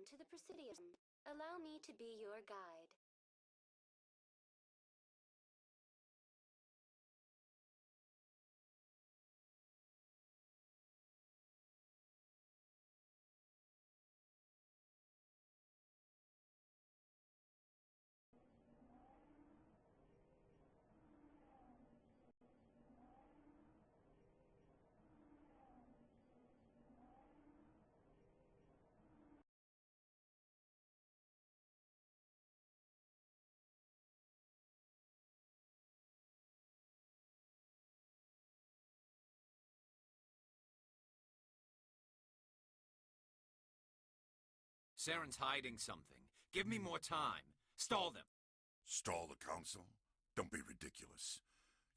Welcome to the Presidium. Allow me to be your guide. Saren's hiding something. Give me more time. Stall them. Stall the council? Don't be ridiculous.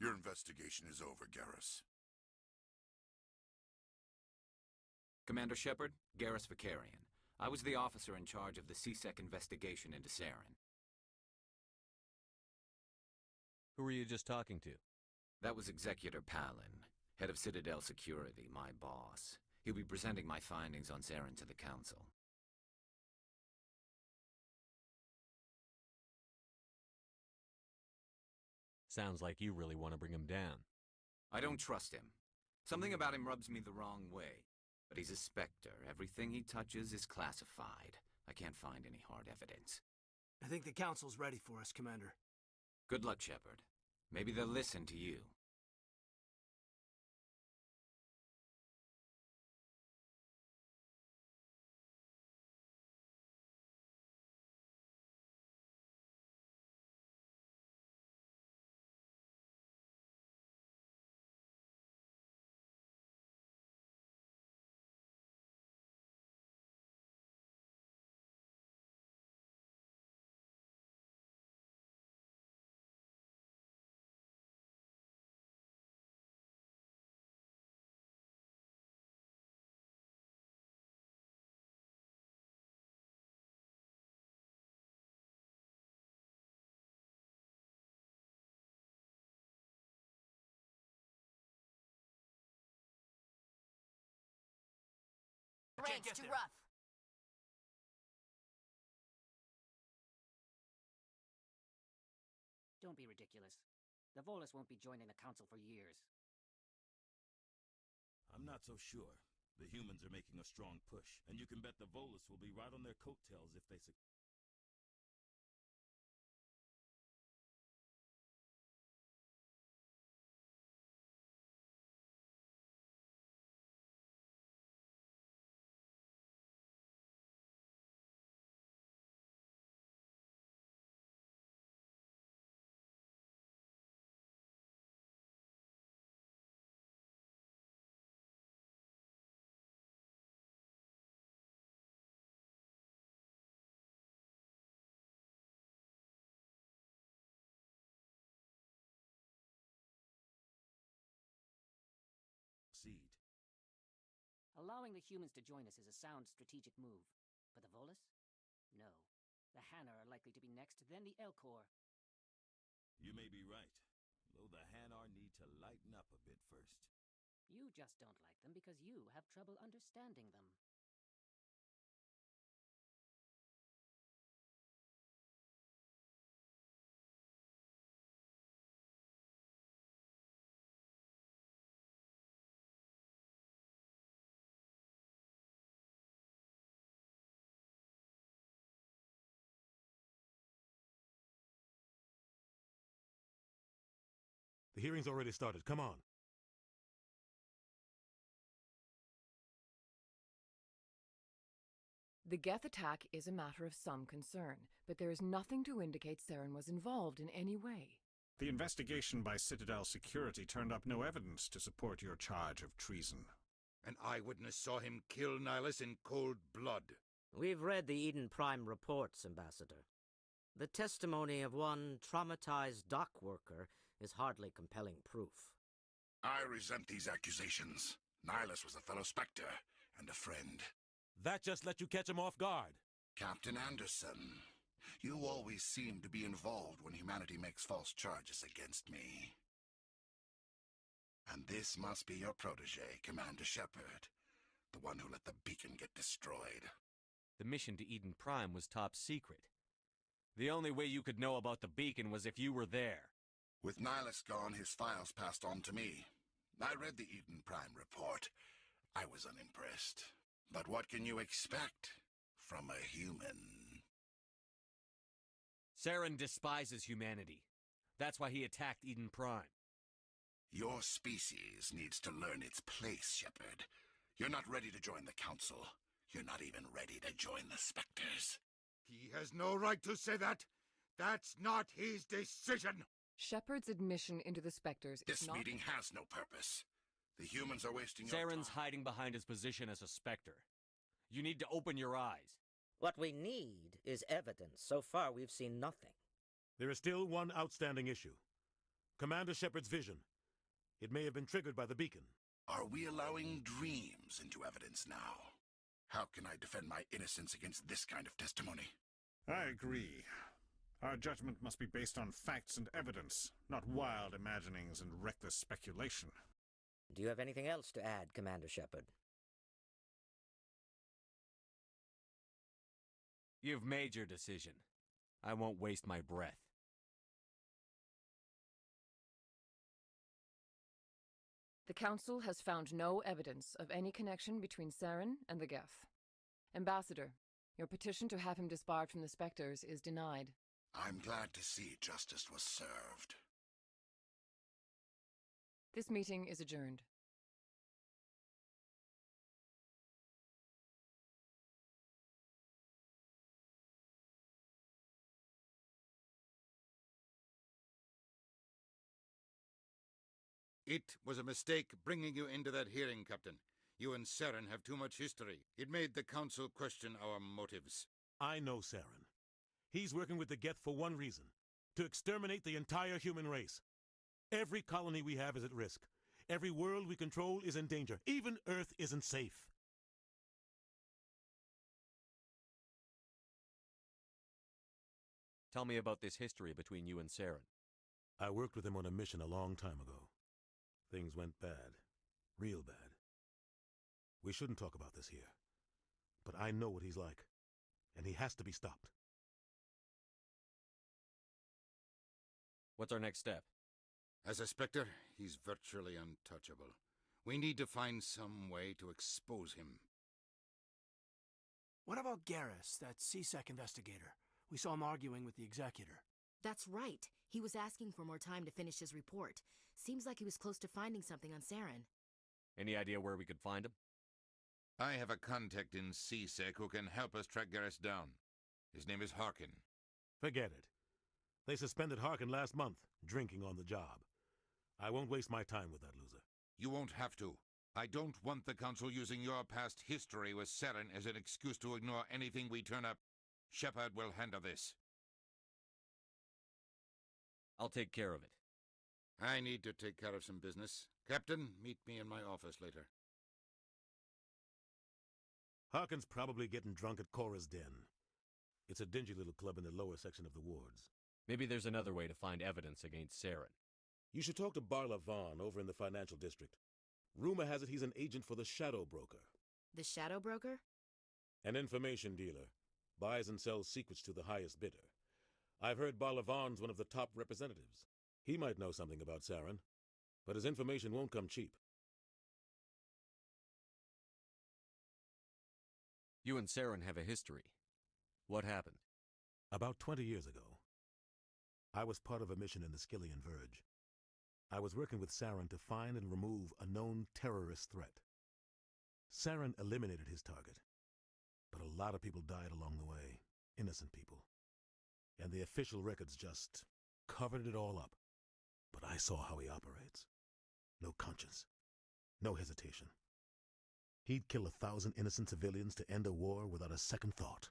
Your investigation is over, Garrus. Commander Shepard, Garrus Vakarian. I was the officer in charge of the C-Sec investigation into Saren. Who were you just talking to? That was Executor Palin, head of Citadel Security, my boss. He'll be presenting my findings on Saren to the council. Sounds like you really want to bring him down. I don't trust him. Something about him rubs me the wrong way. But he's a Spectre. Everything he touches is classified. I can't find any hard evidence. I think the council's ready for us, Commander. Good luck, Shepard. Maybe they'll listen to you. Ranks too rough. Don't be ridiculous. The Volus won't be joining the council for years. I'm not so sure. The humans are making a strong push, and you can bet the Volus will be right on their coattails if they succeed. Allowing the humans to join us is a sound strategic move. But the Volus? No. The Hanar are likely to be next, then the Elcor. You may be right, though the Hanar need to lighten up a bit first. You just don't like them because you have trouble understanding them. The hearing's already started. Come on. The Geth attack is a matter of some concern, but there is nothing to indicate Saren was involved in any way. The investigation by Citadel Security turned up no evidence to support your charge of treason. An eyewitness saw him kill Nihilus in cold blood. We've read the Eden Prime reports, Ambassador. The testimony of one traumatized dock worker is hardly compelling proof. I resent these accusations. Nihilus was a fellow Spectre and a friend. That just let you catch him off guard. Captain Anderson, you always seem to be involved when humanity makes false charges against me. And this must be your protege, Commander Shepard, the one who let the beacon get destroyed. The mission to Eden Prime was top secret. The only way you could know about the beacon was if you were there. With Nihilus gone, his files passed on to me. I read the Eden Prime report. I was unimpressed. But what can you expect from a human? Saren despises humanity. That's why he attacked Eden Prime. Your species needs to learn its place, Shepard. You're not ready to join the Council. You're not even ready to join the Spectres. He has no right to say that. That's not his decision. Shepard's admission into the Spectres is This not... meeting has no purpose. The humans are wasting your Saren's time. hiding behind his position as a Spectre. You need to open your eyes. What we need is evidence. So far, we've seen nothing. There is still one outstanding issue. Commander Shepard's vision. It may have been triggered by the beacon. Are we allowing dreams into evidence now? How can I defend my innocence against this kind of testimony? I agree. Our judgment must be based on facts and evidence, not wild imaginings and reckless speculation. Do you have anything else to add, Commander Shepard? You've made your decision. I won't waste my breath. The Council has found no evidence of any connection between Saren and the Geth. Ambassador, your petition to have him disbarred from the Spectres is denied. I'm glad to see justice was served. This meeting is adjourned. It was a mistake bringing you into that hearing, Captain. You and Saren have too much history. It made the Council question our motives. I know Saren. He's working with the Geth for one reason. To exterminate the entire human race. Every colony we have is at risk. Every world we control is in danger. Even Earth isn't safe. Tell me about this history between you and Saren. I worked with him on a mission a long time ago. Things went bad. Real bad. We shouldn't talk about this here. But I know what he's like. And he has to be stopped. What's our next step? As a Spectre, he's virtually untouchable. We need to find some way to expose him. What about Garrus, that C-Sec investigator? We saw him arguing with the Executor. That's right. He was asking for more time to finish his report. Seems like he was close to finding something on Saren. Any idea where we could find him? I have a contact in C-Sec who can help us track Garrus down. His name is Harkin. Forget it. They suspended Harkin last month, drinking on the job. I won't waste my time with that loser. You won't have to. I don't want the Council using your past history with Saren as an excuse to ignore anything we turn up. Shepard will handle this. I'll take care of it. I need to take care of some business. Captain, meet me in my office later. Harkin's probably getting drunk at Cora's Den. It's a dingy little club in the lower section of the wards. Maybe there's another way to find evidence against Saren. You should talk to Barla Vaughn over in the financial district. Rumor has it he's an agent for the Shadow Broker. The Shadow Broker? An information dealer. Buys and sells secrets to the highest bidder. I've heard Barla Vaughn's one of the top representatives. He might know something about Saren, but his information won't come cheap. You and Saren have a history. What happened? About 20 years ago, I was part of a mission in the Skillian Verge. I was working with Saren to find and remove a known terrorist threat. Saren eliminated his target, but a lot of people died along the way, innocent people. And the official records just covered it all up. But I saw how he operates. No conscience. No hesitation. He'd kill 1,000 innocent civilians to end a war without a second thought.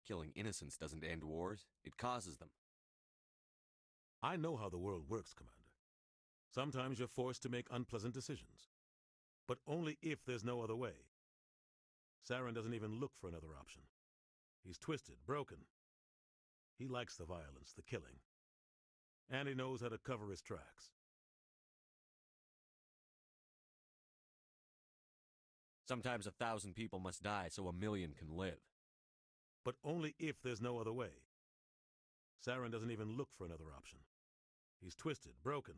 Killing innocents doesn't end wars. It causes them. I know how the world works, Commander. Sometimes you're forced to make unpleasant decisions. But only if there's no other way. Saren doesn't even look for another option. He's twisted, broken. He likes the violence, the killing. And he knows how to cover his tracks. Sometimes 1,000 people must die so 1,000,000 can live. But only if there's no other way. Saren doesn't even look for another option. He's twisted, broken.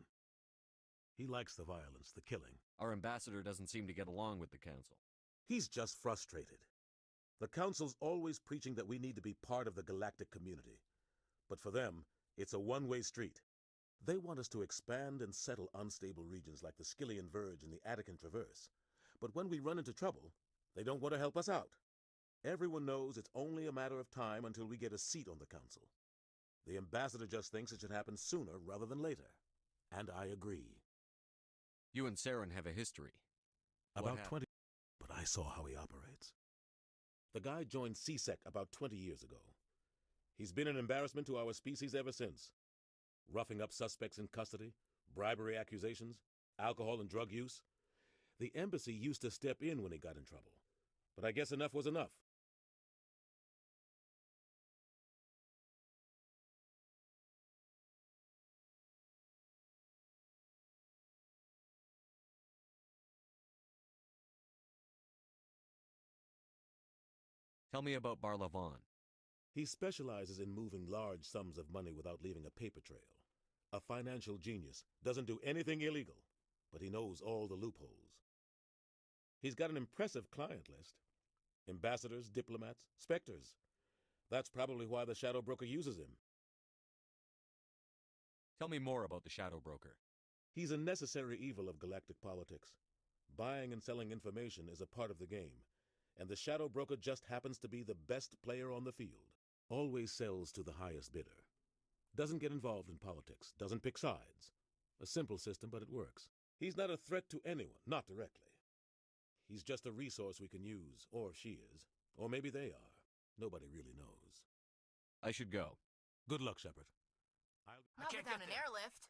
He likes the violence, the killing. Our ambassador doesn't seem to get along with the Council. He's just frustrated. The Council's always preaching that we need to be part of the galactic community. But for them, it's a one-way street. They want us to expand and settle unstable regions like the Skillian Verge and the Attican Traverse. But when we run into trouble, they don't want to help us out. Everyone knows it's only a matter of time until we get a seat on the Council. The ambassador just thinks it should happen sooner rather than later. And I agree. You and Saren have a history. About 20, but I saw how he operates. The guy joined CSEC about 20 years ago. He's been an embarrassment to our species ever since. Roughing up suspects in custody, bribery accusations, alcohol and drug use. The embassy used to step in when he got in trouble. But I guess enough was enough. Tell me about Barlavon. He specializes in moving large sums of money without leaving a paper trail. A financial genius, doesn't do anything illegal, but he knows all the loopholes. He's got an impressive client list. Ambassadors, diplomats, specters. That's probably why the Shadow Broker uses him. Tell me more about the Shadow Broker. He's a necessary evil of galactic politics. Buying and selling information is a part of the game, and the Shadow Broker just happens to be the best player on the field. Always sells to the highest bidder. Doesn't get involved in politics, doesn't pick sides. A simple system, but it works. He's not a threat to anyone, not directly. He's just a resource we can use, or she is. Or maybe they are. Nobody really knows. I should go. Good luck, Shepard. Not without an airlift.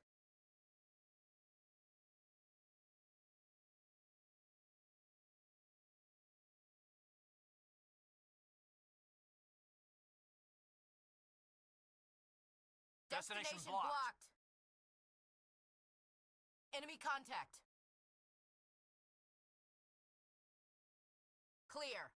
Destination blocked. Enemy contact. Clear.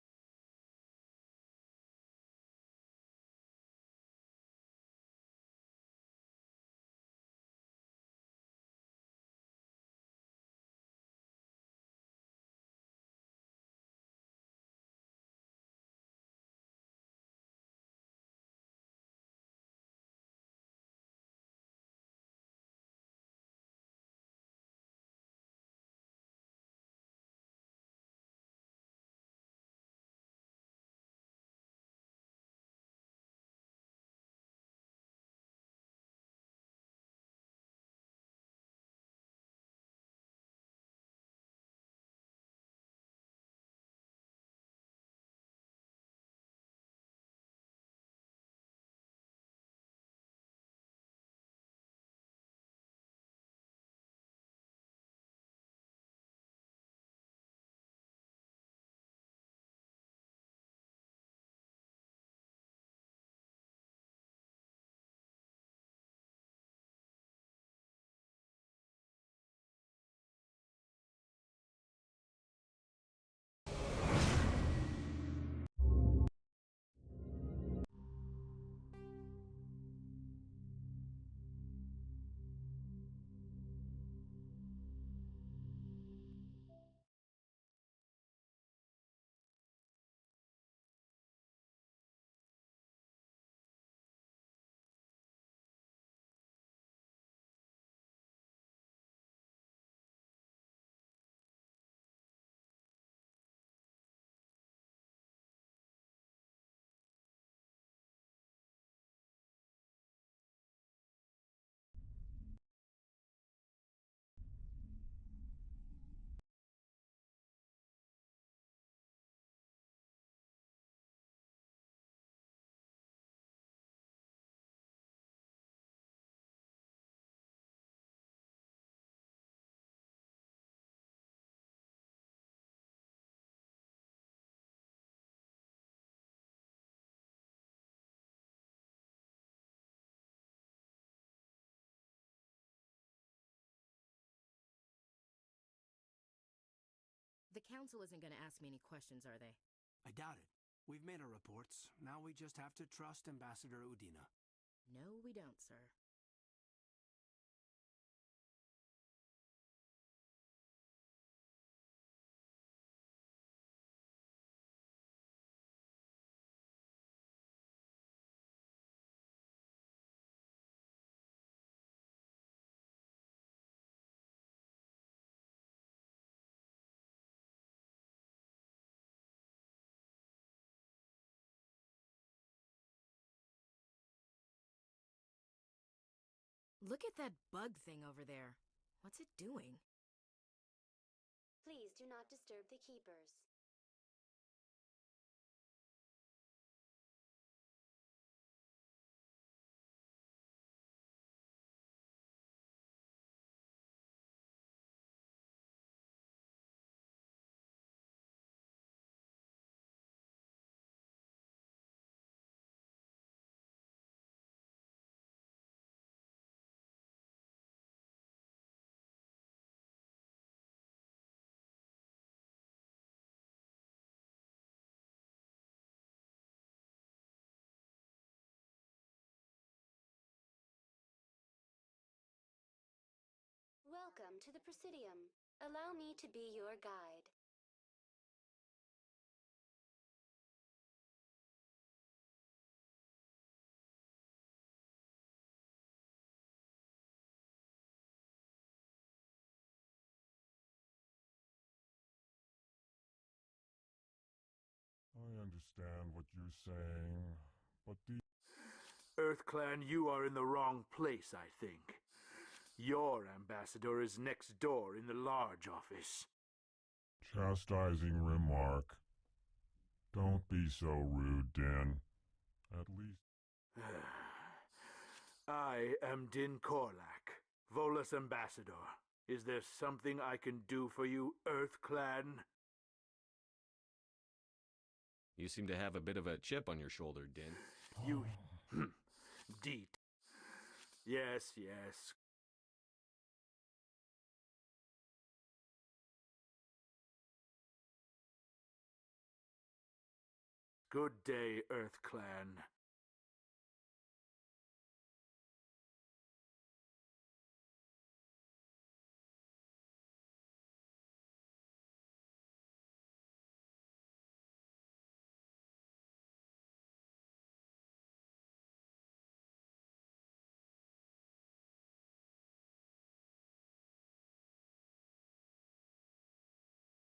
The council isn't going to ask me any questions, are they? I doubt it. We've made our reports. Now we just have to trust Ambassador Udina. No, we don't, sir. Look at that bug thing over there. What's it doing? Please do not disturb the keepers. Welcome to the Presidium. Allow me to be your guide. I understand what you're saying, but the EarthClan, you are in the wrong place, I think. Your ambassador is next door in the large office. chastising remark. Don't be so rude, Din. At least... I am Din Korlak, Volus ambassador. Is there something I can do for you, EarthClan? You seem to have a bit of a chip on your shoulder, Din. You... Deet. Yes, yes. Good day, EarthClan.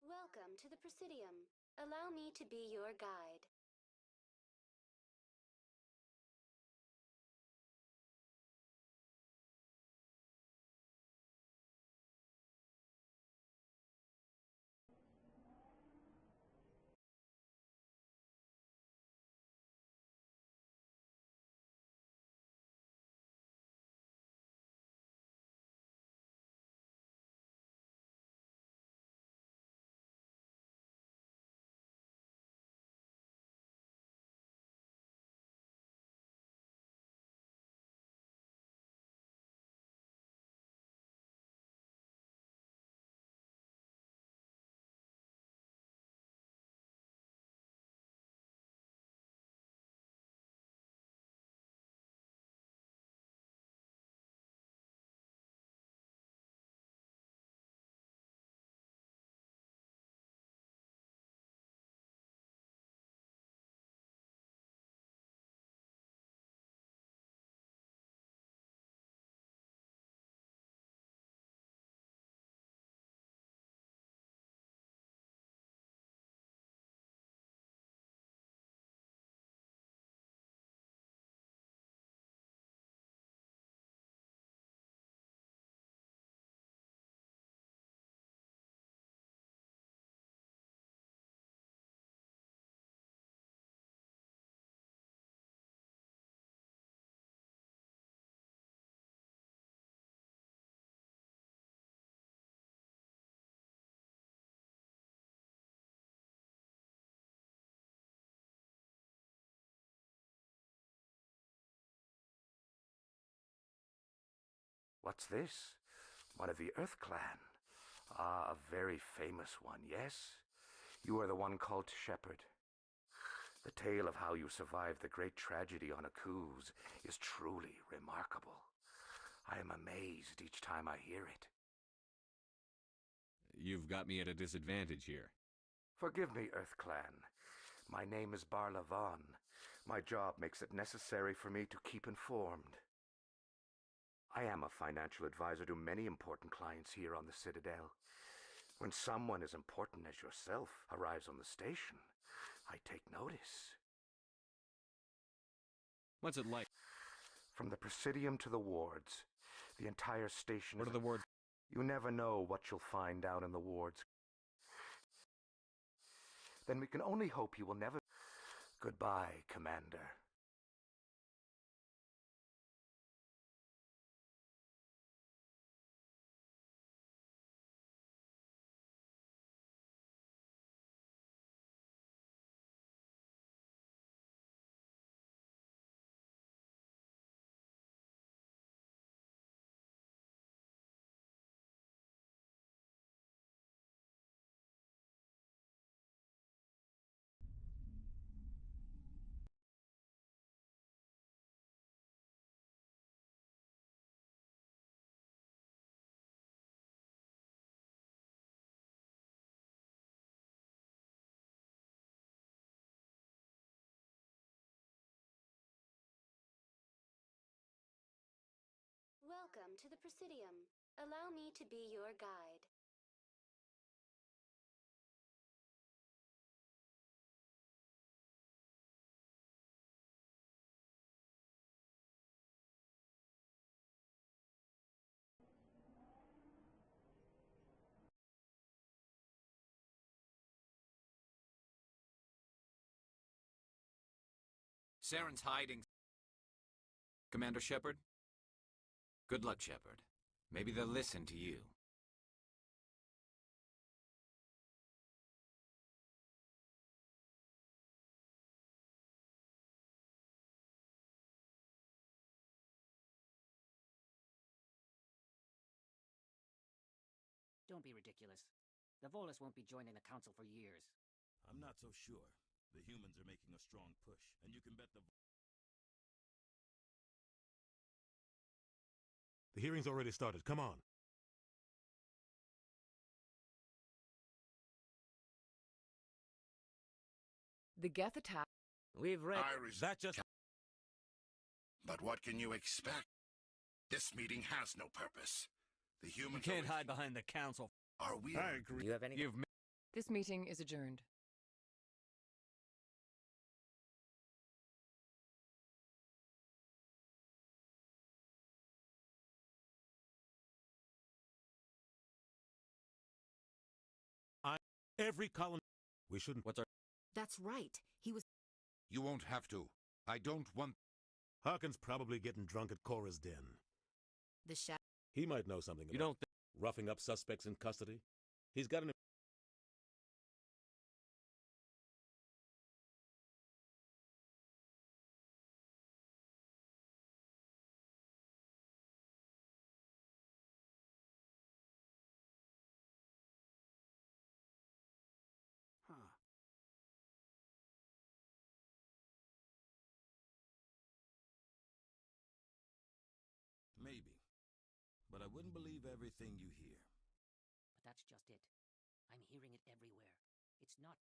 Welcome to the Presidium. Allow me to be your guide. What's this? One of the EarthClan. Ah, a very famous one, yes? You are the one called Shepard. The tale of how you survived the great tragedy on Akuz is truly remarkable. I am amazed each time I hear it. You've got me at a disadvantage here. Forgive me, EarthClan. My name is Barla Vaughn. My job makes it necessary for me to keep informed. I am a financial advisor to many important clients here on the Citadel. When someone as important as yourself arrives on the station, I take notice. What's it like? From the Presidium to the wards, the entire station. What are the wards? You never know what you'll find down in the wards. Then we can only hope you will never... Goodbye, Commander. Welcome to the Presidium. Allow me to be your guide. Saren's hiding. Commander Shepard? Good luck, Shepard. Maybe they'll listen to you. Don't be ridiculous. The Volus won't be joining the Council for years. I'm not so sure. The humans are making a strong push, and you can bet the... The hearing's already started. Come on. The Geth attack. We've read... That just... But what can you expect? This meeting has no purpose. The humans You can't hide behind the council. Are we... I agree. Do you have any... This meeting is adjourned. Every colony... We shouldn't... What's our... That's right. He was... You won't have to. I don't want... Harkin's probably getting drunk at Cora's den. The shadow. He might know something about You don't roughing up suspects in custody. He's got an... Huh. Maybe. But I wouldn't believe everything you hear. But that's just it. I'm hearing it everywhere. It's not...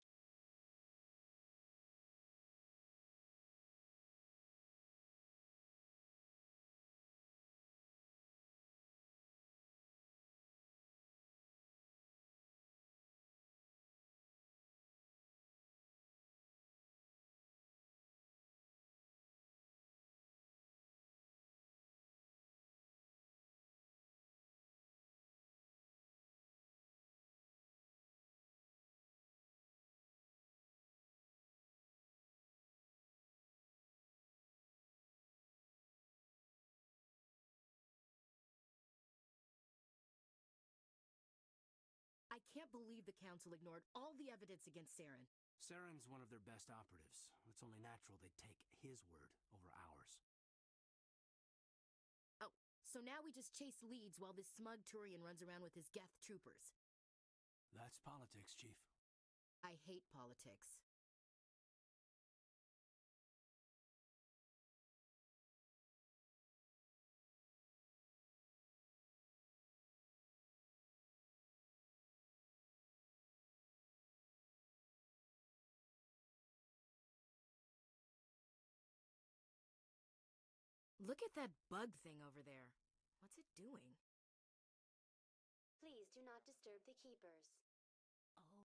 I can't believe the Council ignored all the evidence against Saren. Saren's one of their best operatives. It's only natural they'd take his word over ours. Oh, so now we just chase leads while this smug Turian runs around with his Geth troopers. That's politics, Chief. I hate politics. Look at that bug thing over there. What's it doing? Please do not disturb the keepers. Oh.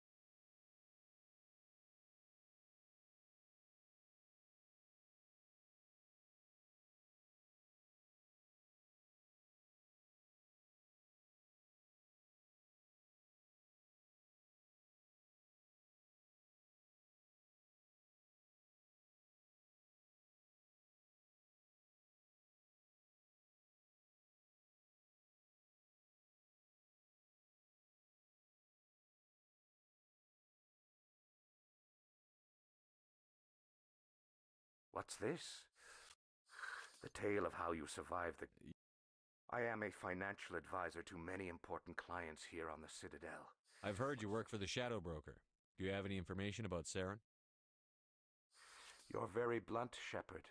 What's this? The tale of how you survived the... I am a financial advisor to many important clients here on the Citadel. I've heard you work for the Shadow Broker. Do you have any information about Saren? You're very blunt, Shepard.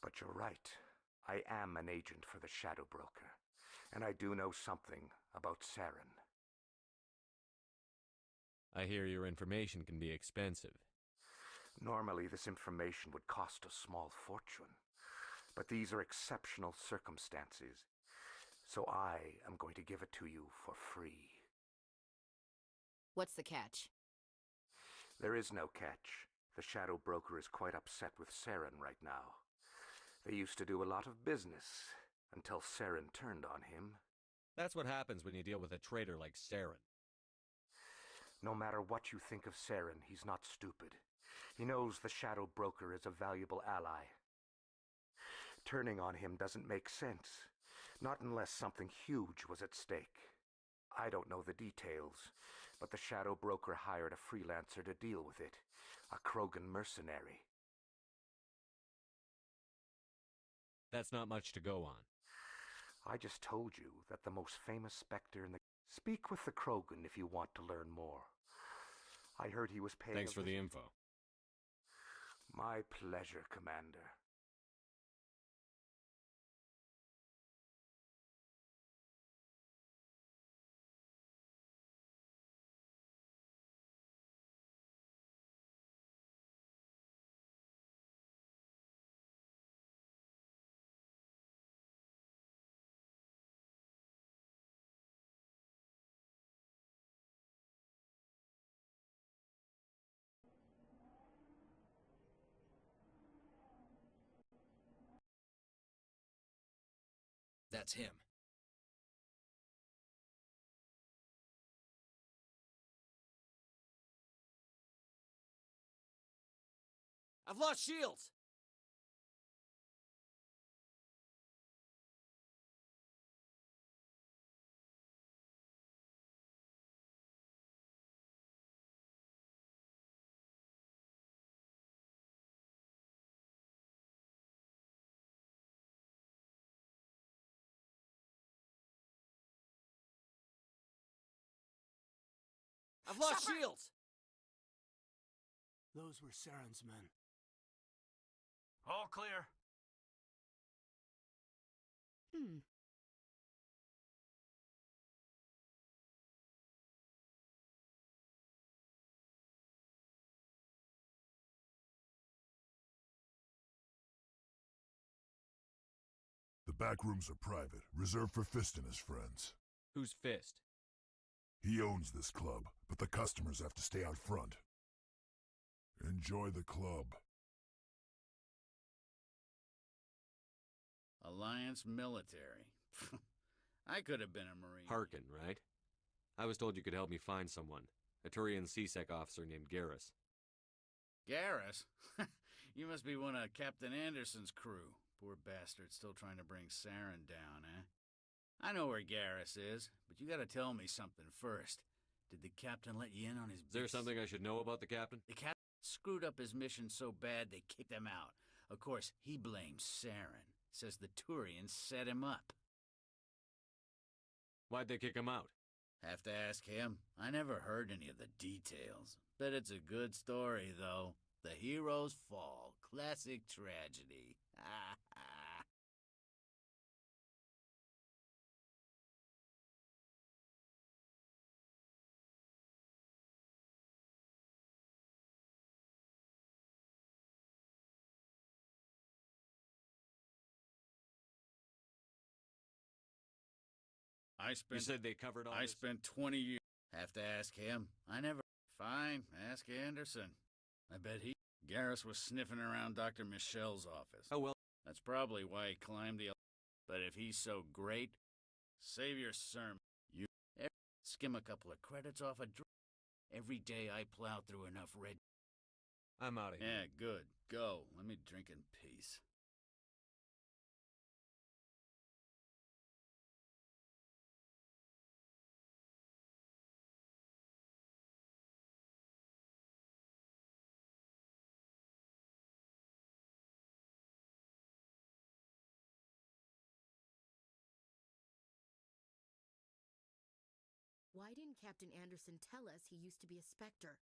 But you're right. I am an agent for the Shadow Broker, and I do know something about Saren. I hear your information can be expensive. Normally, this information would cost a small fortune, but these are exceptional circumstances, so I am going to give it to you for free. What's the catch? There is no catch. The Shadow Broker is quite upset with Saren right now. They used to do a lot of business, until Saren turned on him. That's what happens when you deal with a traitor like Saren. No matter what you think of Saren, he's not stupid. He knows the Shadow Broker is a valuable ally. Turning on him doesn't make sense, not unless something huge was at stake. I don't know the details, but the Shadow Broker hired a freelancer to deal with it, a Krogan mercenary. That's not much to go on. I just told you that the most famous Spectre in the... Speak with the Krogan if you want to learn more. I heard he was paying... Thanks for the info. My pleasure, Commander. That's him. I've lost shields! I've lost shields! Those were Saren's men. All clear. The back rooms are private, reserved for Fist and his friends. Who's Fist? He owns this club, but the customers have to stay out front. Enjoy the club. Alliance military. I could have been a Marine. Harkin, right? I was told you could help me find someone. A Turian CSEC officer named Garrus. Garrus? You must be one of Captain Anderson's crew. Poor bastard still trying to bring Saren down, eh? I know where Garrus is, but you gotta tell me something first. Did the captain let you in on his Is there something I should know about the captain? The captain screwed up his mission so bad they kicked him out. Of course, he blames Saren. Says the Turians set him up. Why'd they kick him out? Have to ask him. I never heard any of the details. Bet it's a good story, though. The hero's fall. Classic tragedy. You said they covered all I this? spent 20 years. Have to ask him. I never. Fine, ask Anderson. I bet he. Garrus was sniffing around Dr. Michel's office. Oh, well. That's probably why he climbed the. But if he's so great, save your sermon. You skim a couple of credits off a drink. Every day I plow through enough red. I'm out of here. Yeah, good. Go. Let me drink in peace. Why didn't Captain Anderson tell us he used to be a Spectre?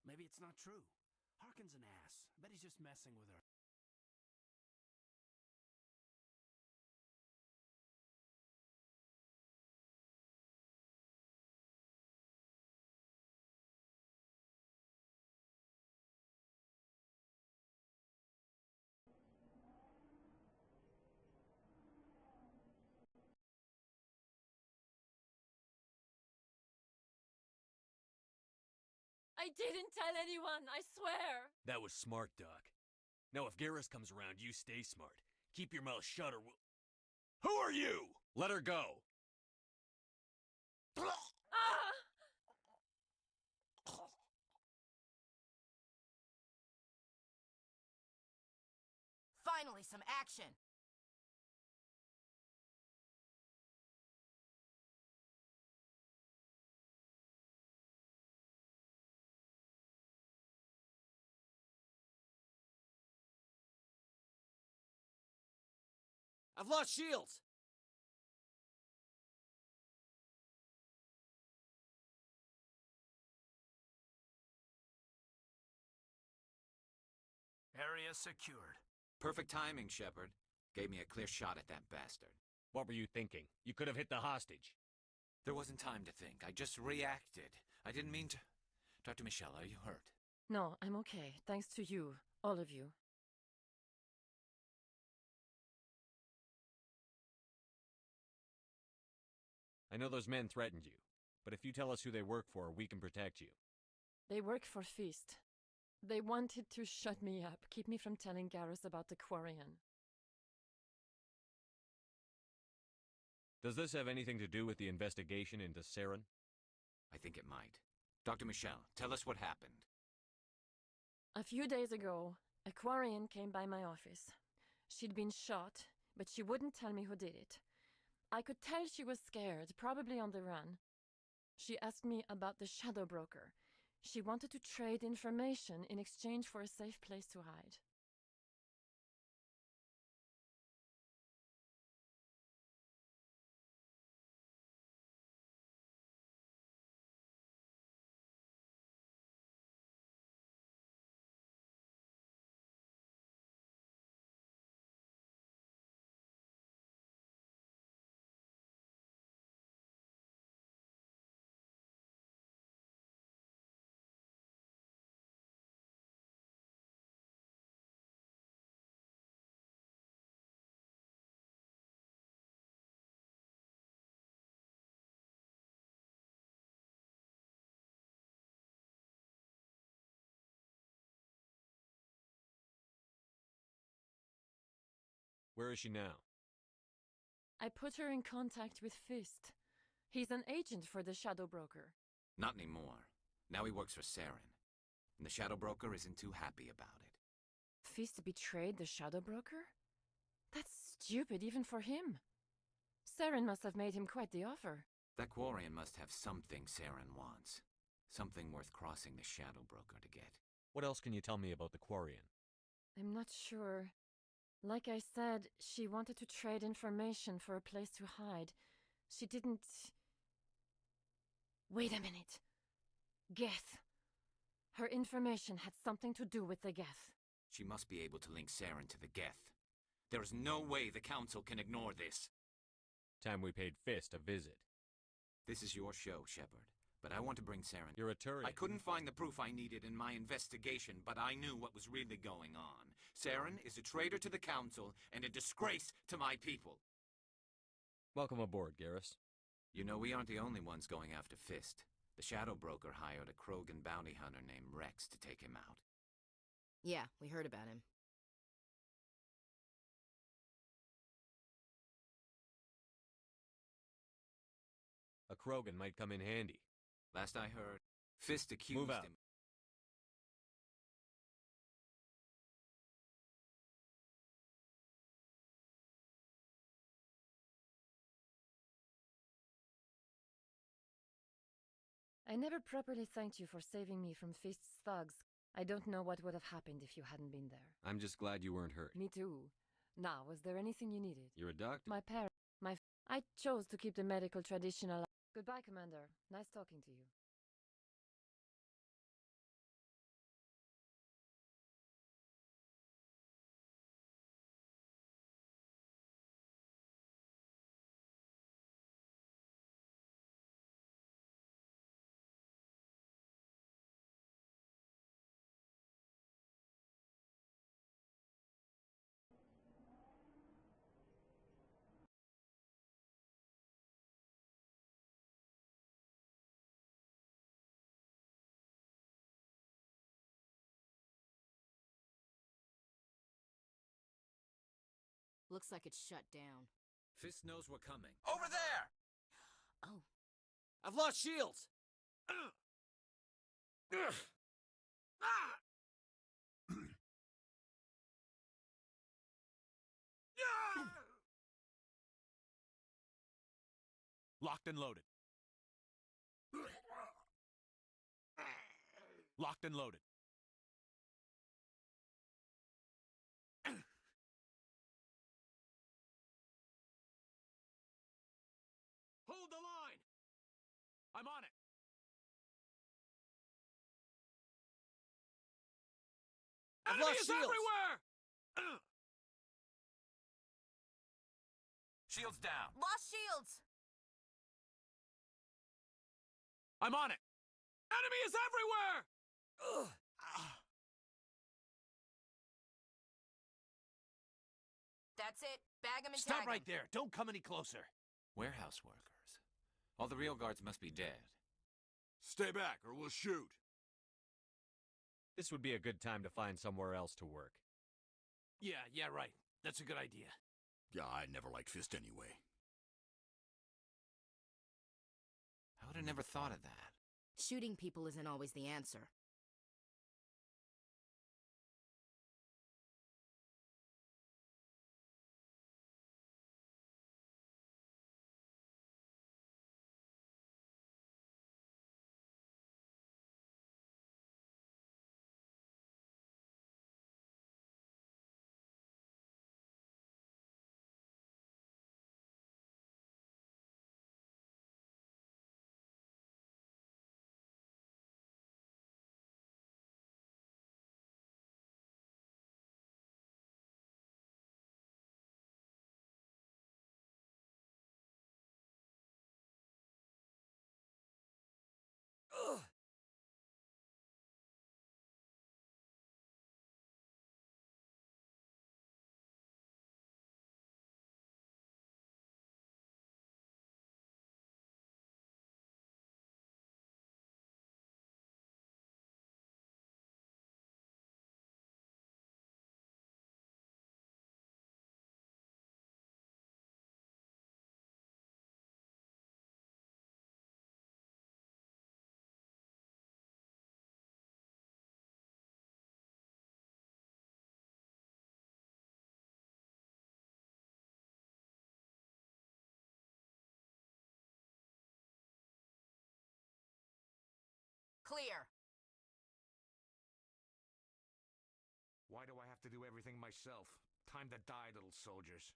Maybe it's not true. Harkin's an ass. I bet he's just messing with her. I didn't tell anyone, I swear! That was smart, Doc. Now if Garrus comes around, you stay smart. Keep your mouth shut or we'll... Who are you? Let her go. Finally, some action! I've lost shields! Area secured. Perfect timing, Shepard. Gave me a clear shot at that bastard. What were you thinking? You could have hit the hostage. There wasn't time to think. I just reacted. I didn't mean to... Dr. Michel, are you hurt? No, I'm okay. Thanks to you. All of you. I know those men threatened you, but if you tell us who they work for, we can protect you. They work for Feast. They wanted to shut me up, keep me from telling Garrus about the Quarian. Does this have anything to do with the investigation into Saren? I think it might. Dr. Michel, tell us what happened. A few days ago, a Quarian came by my office. She'd been shot, but she wouldn't tell me who did it. I could tell she was scared, probably on the run. She asked me about the Shadow Broker. She wanted to trade information in exchange for a safe place to hide. Where is she now? I put her in contact with Fist. He's an agent for the Shadow Broker. Not anymore. Now he works for Saren. And the Shadow Broker isn't too happy about it. Fist betrayed the Shadow Broker? That's stupid even for him. Saren must have made him quite the offer. That Quarian must have something Saren wants. Something worth crossing the Shadow Broker to get. What else can you tell me about the Quarian? I'm not sure. Like I said, she wanted to trade information for a place to hide. She didn't... Wait a minute. Geth. Her information had something to do with the Geth. She must be able to link Saren to the Geth. There is no way the Council can ignore this. Time we paid Fist a visit. This is your show, Shepard. But I want to bring Saren. You're a Turian. I couldn't find the proof I needed in my investigation, but I knew what was really going on. Saren is a traitor to the Council and a disgrace to my people. Welcome aboard, Garrus. You know, we aren't the only ones going after Fist. The Shadow Broker hired a Krogan bounty hunter named Rex to take him out. Yeah, we heard about him. A Krogan might come in handy. Last I heard, Fist accused Move out. him. I never properly thanked you for saving me from Fist's thugs. I don't know what would have happened if you hadn't been there. I'm just glad you weren't hurt. Me too. Now, was there anything you needed? You're a doctor? My parents, I chose to keep the medical tradition alive. Goodbye, Commander. Nice talking to you. Looks like it's shut down. Fist knows we're coming. Over there! Oh. I've lost shields! Locked and loaded. Locked and loaded. Hold the line! I'm on it! Enemies everywhere! Shields down. Lost shields! I'm on it! Enemy is everywhere! That's it. Bag him and Stop tag right him. there. Don't come any closer. Warehouse workers. All the real guards must be dead. Stay back or we'll shoot. This would be a good time to find somewhere else to work. Yeah, right. That's a good idea. Yeah, I never liked Fist anyway. I would have never thought of that. Shooting people isn't always the answer. Clear. Why do I have to do everything myself? Time to die, little soldiers.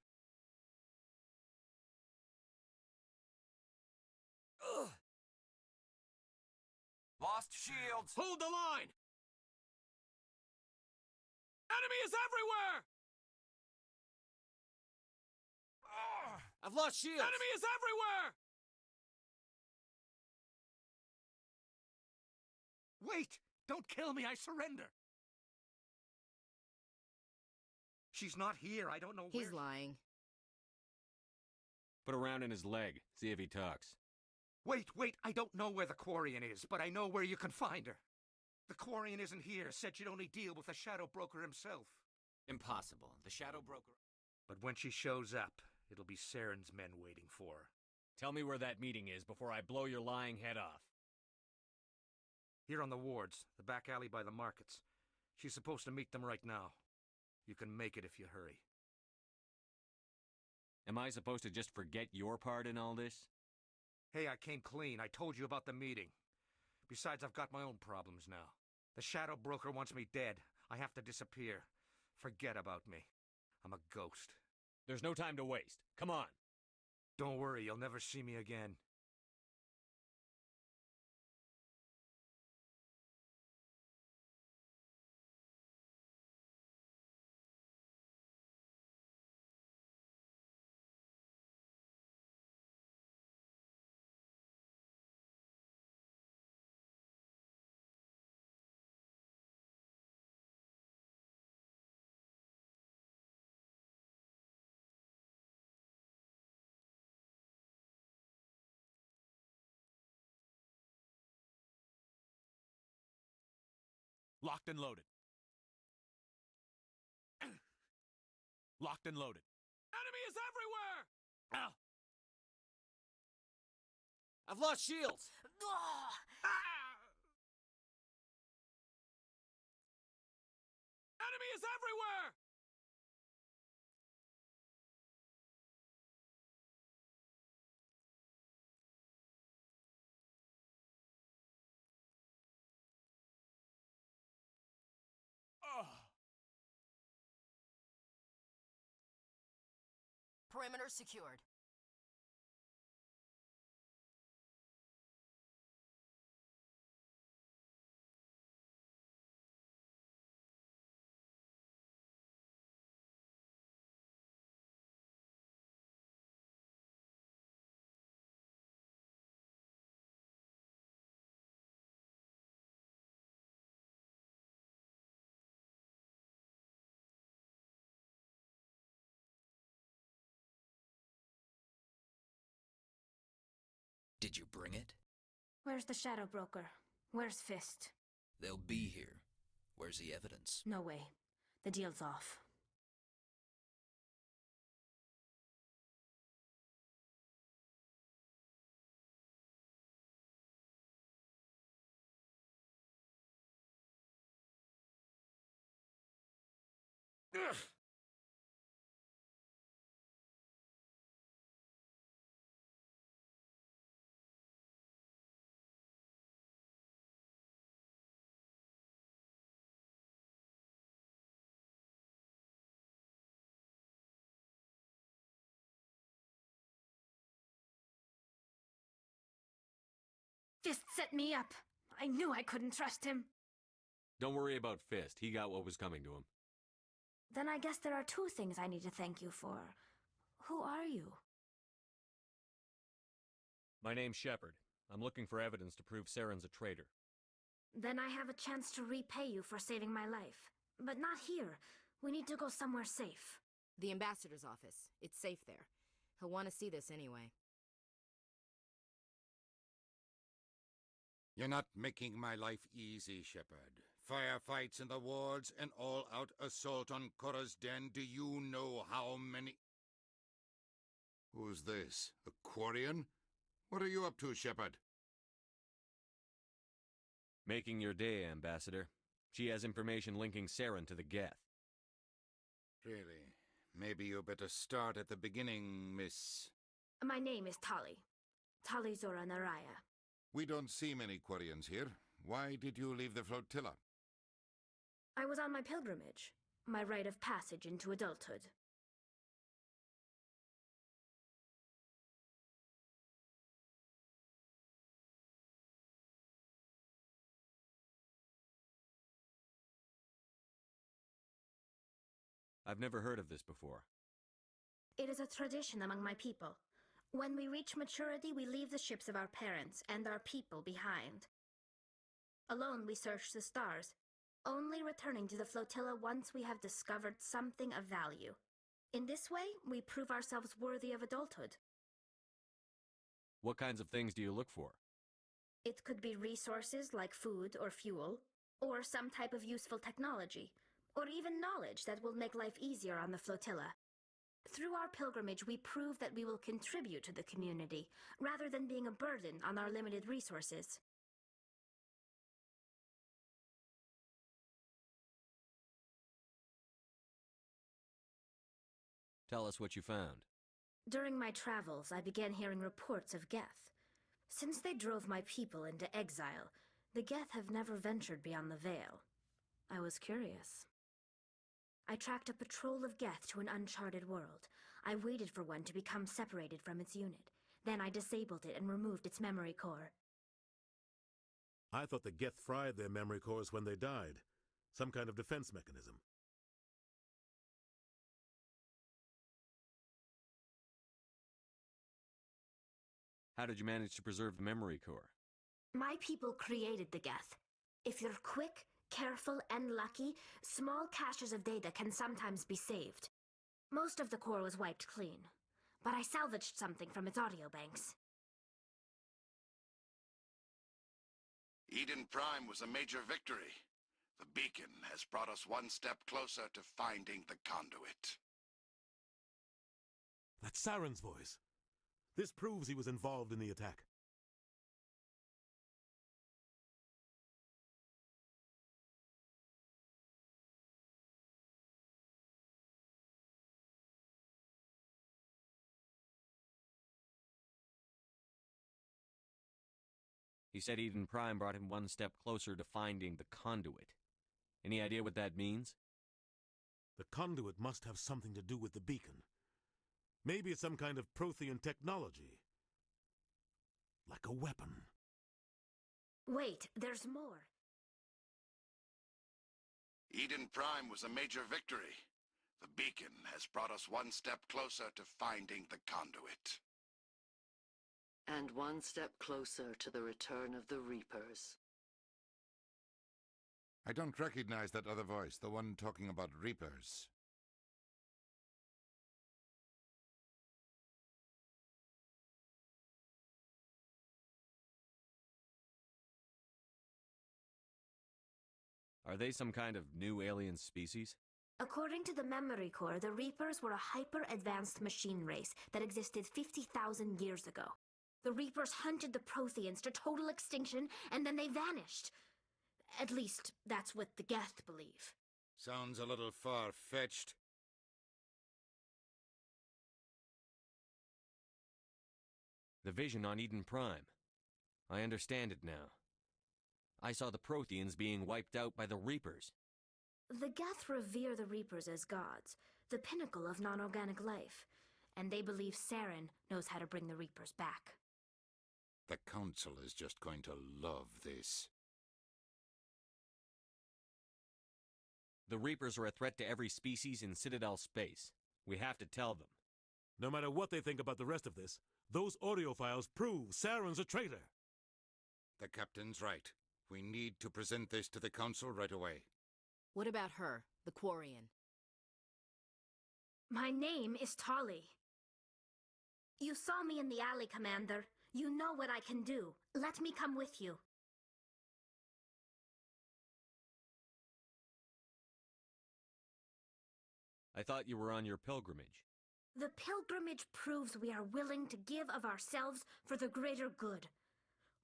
Lost shields! Hold the line! Enemy is everywhere! I've lost shields! Enemy is everywhere! Wait! Don't kill me, I surrender! She's not here, I don't know where... He's lying. Put a round in his leg, see if he talks. Wait, I don't know where the Quarian is, but I know where you can find her. The Quarian isn't here, said she'd only deal with the Shadow Broker himself. Impossible. The Shadow Broker... But when she shows up, it'll be Saren's men waiting for her. Tell me where that meeting is before I blow your lying head off. Here on the wards, the back alley by the markets. She's supposed to meet them right now. You can make it if you hurry. Am I supposed to just forget your part in all this? Hey, I came clean. I told you about the meeting. Besides, I've got my own problems now. The Shadow Broker wants me dead. I have to disappear. Forget about me. I'm a ghost. There's no time to waste. Come on. Don't worry, you'll never see me again. Locked and loaded. Locked and loaded. Enemy is everywhere! I've lost shields! Enemy is everywhere! Perimeter secured. Did you bring it? Where's the Shadow Broker? Where's Fist? They'll be here. Where's the evidence? No way. The deal's off. Ugh. Fist set me up. I knew I couldn't trust him. Don't worry about Fist. He got what was coming to him. Then I guess there are two things I need to thank you for. Who are you? My name's Shepard. I'm looking for evidence to prove Saren's a traitor. Then I have a chance to repay you for saving my life. But not here. We need to go somewhere safe. The ambassador's office. It's safe there. He'll want to see this anyway. You're not making my life easy, Shepard. Firefights in the wards, an all-out assault on Korra's den. Do you know how many... Who's this? A Quarian? What are you up to, Shepard? Making your day, Ambassador. She has information linking Saren to the Geth. Really? Maybe you better start at the beginning, Miss... My name is Tali. Tali Zora Naraya. We don't see many Quarians here. Why did you leave the flotilla? I was on my pilgrimage. My rite of passage into adulthood. I've never heard of this before. It is a tradition among my people. When we reach maturity, we leave the ships of our parents and our people behind. Alone, we search the stars, only returning to the flotilla once we have discovered something of value. In this way, we prove ourselves worthy of adulthood. What kinds of things do you look for? It could be resources like food or fuel, or some type of useful technology, or even knowledge that will make life easier on the flotilla. Through our pilgrimage, we prove that we will contribute to the community, rather than being a burden on our limited resources. Tell us what you found. During my travels, I began hearing reports of Geth. Since they drove my people into exile, the Geth have never ventured beyond the Veil. I was curious. I tracked a patrol of Geth to an uncharted world. I waited for one to become separated from its unit. Then I disabled it and removed its memory core. I thought the Geth fried their memory cores when they died. Some kind of defense mechanism. How did you manage to preserve the memory core? My people created the Geth. If you're quick, careful, and lucky, small caches of data can sometimes be saved. Most of the core was wiped clean, but I salvaged something from its audio banks. Eden Prime was a major victory. The beacon has brought us one step closer to finding the conduit. That's Saren's voice. This proves he was involved in the attack. He said Eden Prime brought him one step closer to finding the conduit. Any idea what that means? The conduit must have something to do with the beacon. Maybe it's some kind of Prothean technology. Like a weapon. Wait, there's more. Eden Prime was a major victory. The beacon has brought us one step closer to finding the conduit. And one step closer to the return of the Reapers. I don't recognize that other voice, the one talking about Reapers. Are they some kind of new alien species? According to the memory core, the Reapers were a hyper-advanced machine race that existed 50,000 years ago. The Reapers hunted the Protheans to total extinction, and then they vanished. At least, that's what the Geth believe. Sounds a little far-fetched. The vision on Eden Prime. I understand it now. I saw the Protheans being wiped out by the Reapers. The Geth revere the Reapers as gods, the pinnacle of non-organic life, and they believe Saren knows how to bring the Reapers back. The Council is just going to love this. The Reapers are a threat to every species in Citadel space. We have to tell them. No matter what they think about the rest of this, those audio files prove Saren's a traitor. The Captain's right. We need to present this to the Council right away. What about her, the Quarian? My name is Tali. You saw me in the alley, Commander. You know what I can do. Let me come with you. I thought you were on your pilgrimage. The pilgrimage proves we are willing to give of ourselves for the greater good.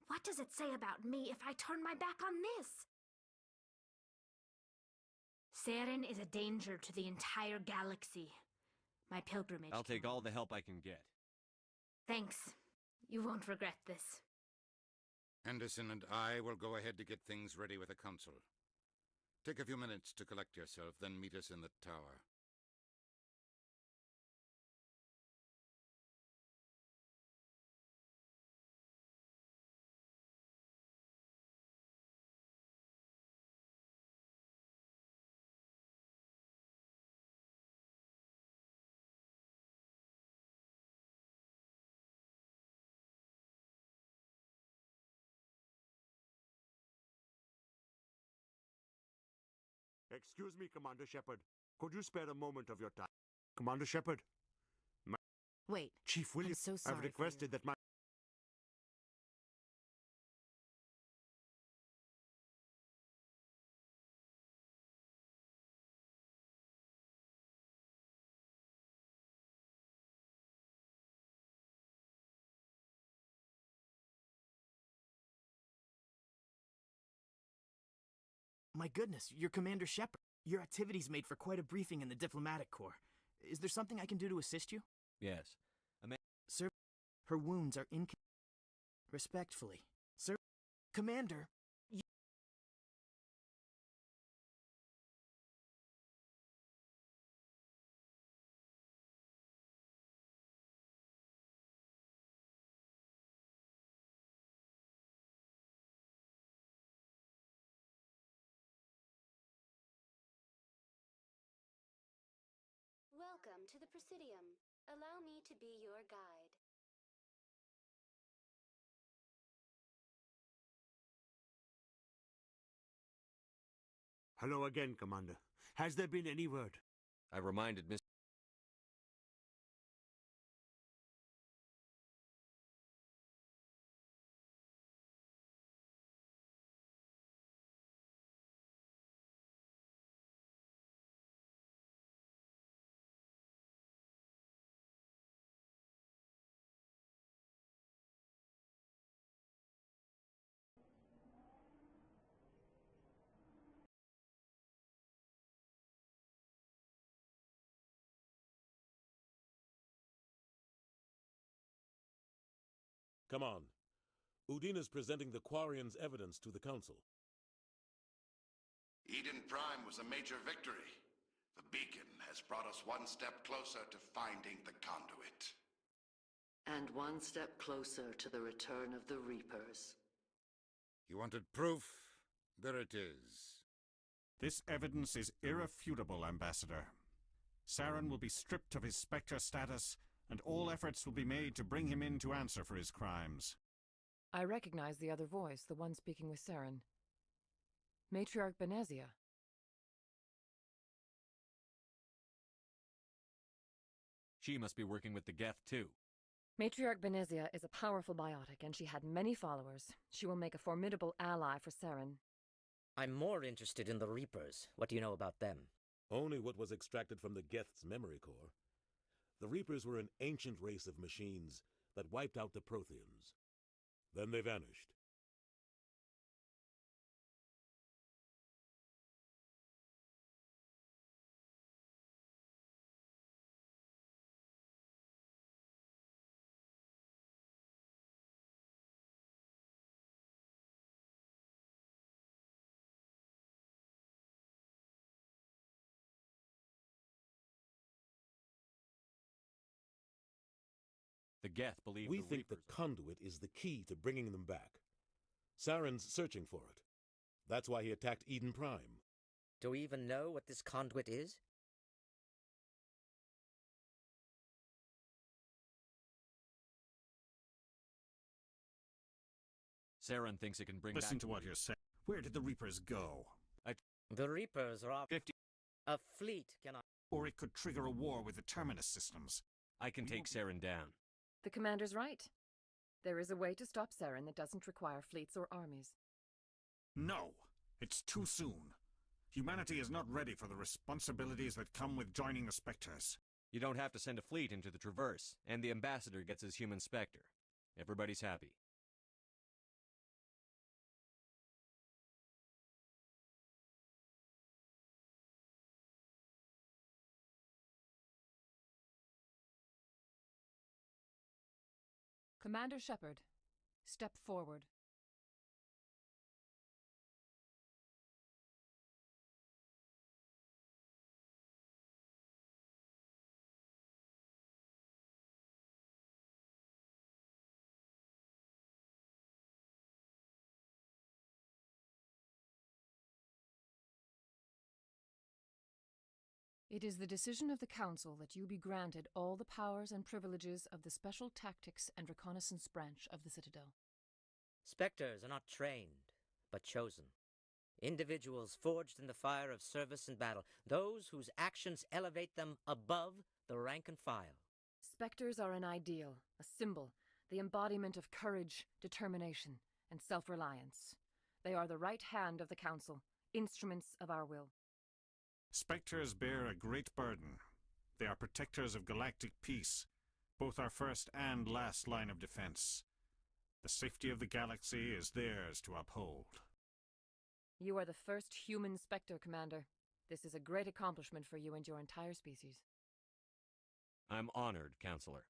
What does it say about me if I turn my back on this? Saren is a danger to the entire galaxy. My pilgrimage. I'll take all the help I can get. Thanks. You won't regret this. Anderson and I will go ahead to get things ready with the Council. Take a few minutes to collect yourself, then meet us in the tower. Excuse me, Commander Shepard. Could you spare a moment of your time? Commander Shepard? Wait. Chief Williams, I'm so sorry I've requested that my... My goodness, you're Commander Shepard. Your activities made for quite a briefing in the Diplomatic Corps. Is there something I can do to assist you? Yes. Sir, her wounds are Respectfully. Sir, Commander, Welcome to the Presidium. Allow me to be your guide. Hello again, Commander. Has there been any word? I reminded Miss... Come on. Udina's presenting the Quarian's evidence to the Council. Eden Prime was a major victory. The beacon has brought us one step closer to finding the conduit. And one step closer to the return of the Reapers. You wanted proof? There it is. This evidence is irrefutable, Ambassador. Saren will be stripped of his Spectre status, and all efforts will be made to bring him in to answer for his crimes. I recognize the other voice, the one speaking with Saren. Matriarch Benezia. She must be working with the Geth, too. Matriarch Benezia is a powerful biotic, and she had many followers. She will make a formidable ally for Saren. I'm more interested in the Reapers. What do you know about them? Only what was extracted from the Geth's memory core. The Reapers were an ancient race of machines that wiped out the Protheans. Then they vanished. The Geth believe We the think the Reapers... conduit is the key to bringing them back. Saren's searching for it. That's why he attacked Eden Prime. Do we even know what this conduit is? Saren thinks it can bring Listen back... to what you're saying. Where did the Reapers go? The Reapers are off... 50... A fleet cannot... Or it could trigger a war with the Terminus systems. I can take Saren down. The commander's right. There is a way to stop Saren that doesn't require fleets or armies. No, it's too soon. Humanity is not ready for the responsibilities that come with joining the Spectres. You don't have to send a fleet into the Traverse, and the ambassador gets his human Spectre. Everybody's happy. Commander Shepard, step forward. It is the decision of the Council that you be granted all the powers and privileges of the Special Tactics and Reconnaissance Branch of the Citadel. Spectres are not trained, but chosen. Individuals forged in the fire of service and battle, those whose actions elevate them above the rank and file. Spectres are an ideal, a symbol, the embodiment of courage, determination, and self-reliance. They are the right hand of the Council, instruments of our will. Spectres bear a great burden. They are protectors of galactic peace, both our first and last line of defense. The safety of the galaxy is theirs to uphold. You are the first human Spectre, Commander. This is a great accomplishment for you and your entire species. I'm honored, Counselor.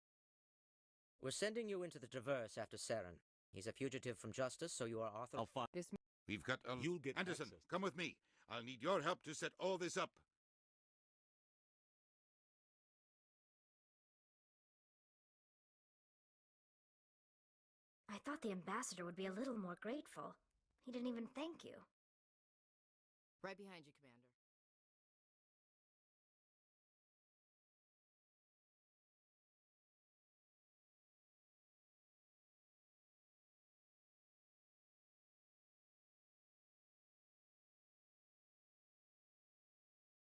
We're sending you into the Traverse after Saren. He's a fugitive from justice, so you are authorized. I'll find this. We've got a... You'll get Anderson, access. come with me. I'll need your help to set all this up. I thought the ambassador would be a little more grateful. He didn't even thank you. Right behind you, Commander.